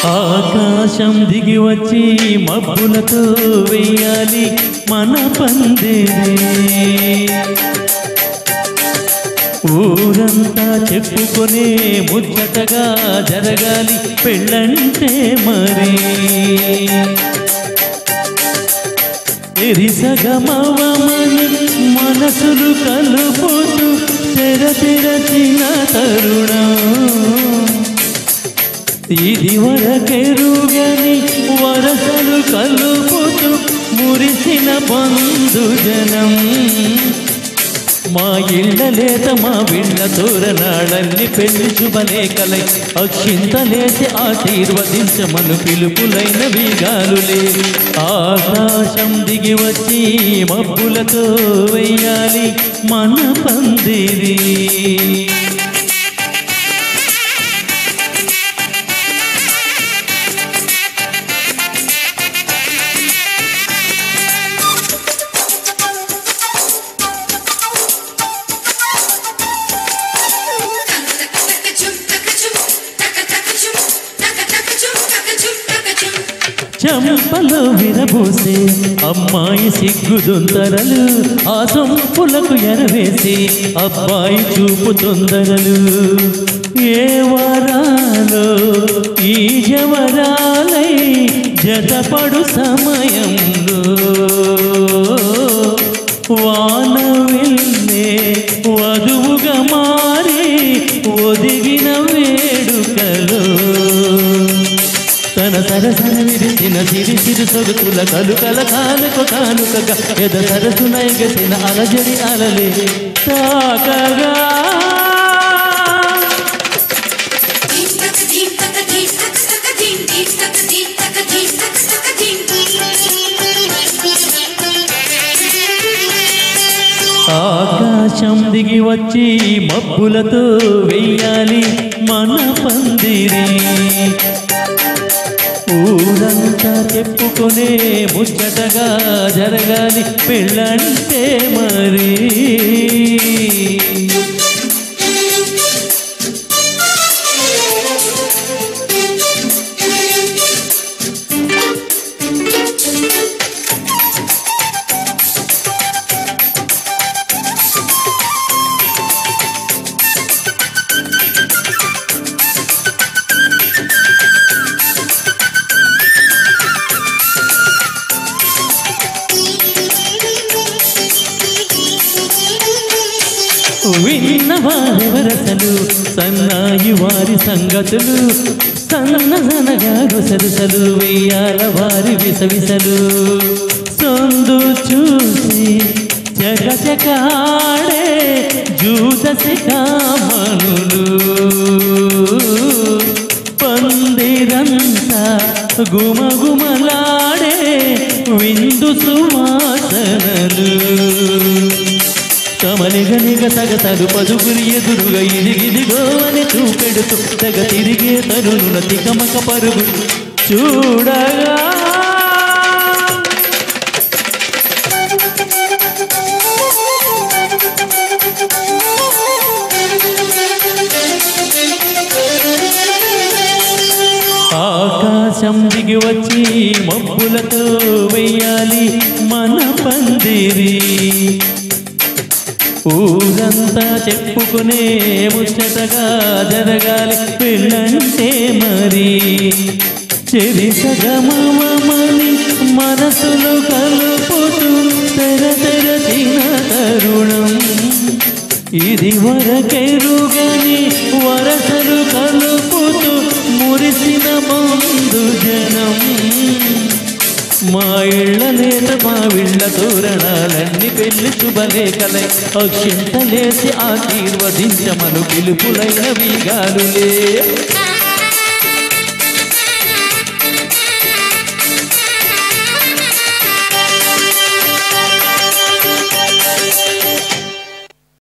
ఆకాశం దిగి వచ్చి మబ్బులతో వెయ్యాలి మన పందిరి. ఊరంతా చెప్పుకునే ముచ్చటగా జరగాలి పెళ్ళంటే మరి. ఎరిసగమవమని మనసులు కలుపుతూ తెరచిన తరుణం. ఇది వరకెరుగని వరసలు కలుపుతూ మురిసిన బంధుజనం. మా ఇళ్ళ లేత మా విళ్ళ తోరణాలన్నీ పెళ్లి శుభలేఖలై అక్షింతలేసి ఆశీర్వదించమను పిలుపులైన వీగాలులే. ఆకాశం దిగి వచ్చి మబ్బులతో వెయ్యాలి మన పందిరి. చెంపలో విరబోసే అమ్మాయి సిగ్గుదొందరలు, ఆ సొంపులకు ఎరవేసి అబ్బాయి చూపు తొందరలు. ఏ వరాలో ఈ జవరాలై జతపడు సమయంలో వాన వెళ్ళే వధువుగా మారి ఒదిగిన వేడుకలో తన సరసన విరిచిన సిరి సిరి సొగసుల కలుకల కానుక కానుకగా ఎద సరసున ఎగసిన అలజడి అలలే తాకగా. ఆకాశం దిగి వచ్చి మబ్బులతో వెయ్యాలి మన పందిరి. ఊరంతా చెప్పుకునే ముచ్చటగా జరగాలి పెళ్ళంటే మరి. విన్నవారి వరసలు సన్నాయి వారి సంగతులు, సన్నసనగా గుసరుసలు వెయ్యాల వారి విసవిసలు. సొందు చూసి చకచకాడే జూదసి కామనులు, పందిరంతా గుమగుమలాడే విందు సువాసనలు. కమలిగనిగ సగతలు పదుగురి ఎదురుగా ఇదిగిదిగో అని చూపెడుతూ తెగ తిరిగే తరుణుల తికమక పరుగు చూడగా. ఆకాశం దిగి వచ్చి మబ్బులతో వెయ్యాలి మన పందిరి. ఊరంతా చెప్పుకునే ముచ్చటగా జరగాలి పెళ్ళంటే మరి. చెరిసగమవమని మనసులు కలుపుతూ తెరచిన తరుణం. ఇది వరకెరుగని వరసలు కలుపుతూ మురిసిన బంధుజనం. మా ఇళ్ళ లేత మా విళ్ళ తోరణాలన్నీ పెళ్లి శుభలేఖలై అక్షింతలేసి ఆశీర్వదించమను పిలుపులైన వీగాలులే.